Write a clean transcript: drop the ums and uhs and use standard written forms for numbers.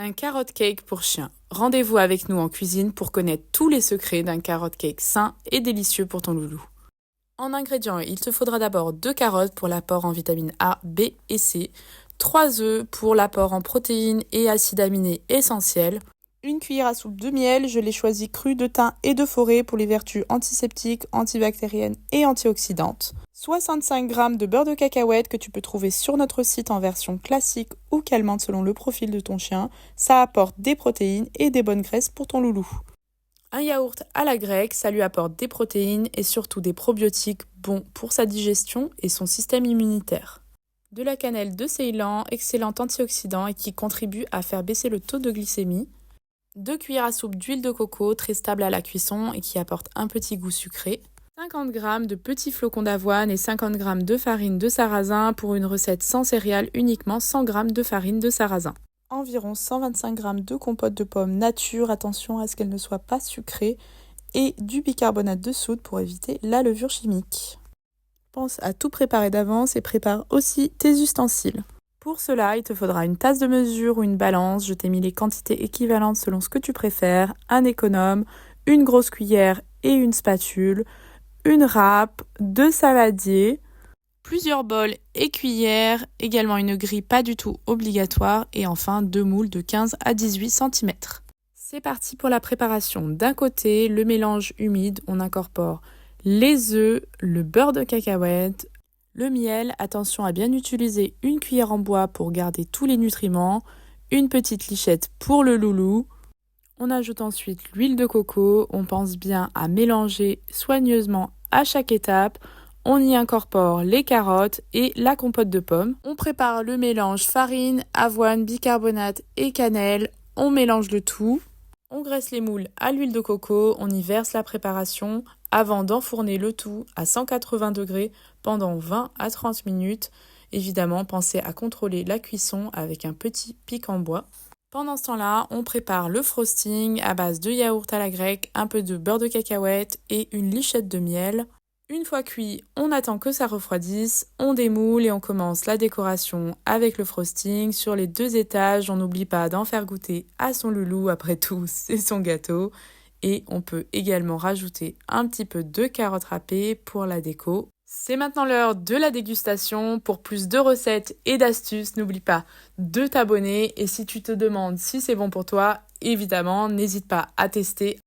Un carrot cake pour chien. Rendez-vous avec nous en cuisine pour connaître tous les secrets d'un carrot cake sain et délicieux pour ton loulou. En ingrédients, il te faudra d'abord 2 carottes pour l'apport en vitamines A, B et C, 3 œufs pour l'apport en protéines et acides aminés essentiels, une cuillère à soupe de miel, je l'ai choisi cru, de thym et de forêt pour les vertus antiseptiques, antibactériennes et antioxydantes. 65 g de beurre de cacahuète que tu peux trouver sur notre site en version classique ou calmante selon le profil de ton chien. Ça apporte des protéines et des bonnes graisses pour ton loulou. Un yaourt à la grecque, ça lui apporte des protéines et surtout des probiotiques bons pour sa digestion et son système immunitaire. De la cannelle de Ceylan, excellent antioxydant et qui contribue à faire baisser le taux de glycémie. 2 cuillères à soupe d'huile de coco, très stable à la cuisson et qui apporte un petit goût sucré. 50 g de petits flocons d'avoine et 50 g de farine de sarrasin pour une recette sans céréales, uniquement 100 g de farine de sarrasin. Environ 125 g de compote de pommes nature, attention à ce qu'elle ne soit pas sucrée, et du bicarbonate de soude pour éviter la levure chimique. Pense à tout préparer d'avance et prépare aussi tes ustensiles. Pour cela, il te faudra une tasse de mesure ou une balance. Je t'ai mis les quantités équivalentes selon ce que tu préfères. Un économe, une grosse cuillère et une spatule, une râpe, 2 saladiers, plusieurs bols et cuillères, également une grille pas du tout obligatoire et enfin 2 moules de 15 à 18 cm. C'est parti pour la préparation. D'un côté, le mélange humide, on incorpore les œufs, le beurre de cacahuète, le miel, attention à bien utiliser une cuillère en bois pour garder tous les nutriments, une petite lichette pour le loulou. On ajoute ensuite l'huile de coco, on pense bien à mélanger soigneusement à chaque étape. On y incorpore les carottes et la compote de pommes. On prépare le mélange farine, avoine, bicarbonate et cannelle. On mélange le tout. On graisse les moules à l'huile de coco, on y verse la préparation avant d'enfourner le tout à 180 degrés pendant 20 à 30 minutes. Évidemment, pensez à contrôler la cuisson avec un petit pic en bois. Pendant ce temps-là, on prépare le frosting à base de yaourt à la grecque, un peu de beurre de cacahuète et une lichette de miel. Une fois cuit, on attend que ça refroidisse, on démoule et on commence la décoration avec le frosting. Sur les 2 étages, on n'oublie pas d'en faire goûter à son loulou, après tout, c'est son gâteau. Et on peut également rajouter un petit peu de carottes râpées pour la déco. C'est maintenant l'heure de la dégustation. Pour plus de recettes et d'astuces, n'oublie pas de t'abonner. Et si tu te demandes si c'est bon pour toi, évidemment, n'hésite pas à tester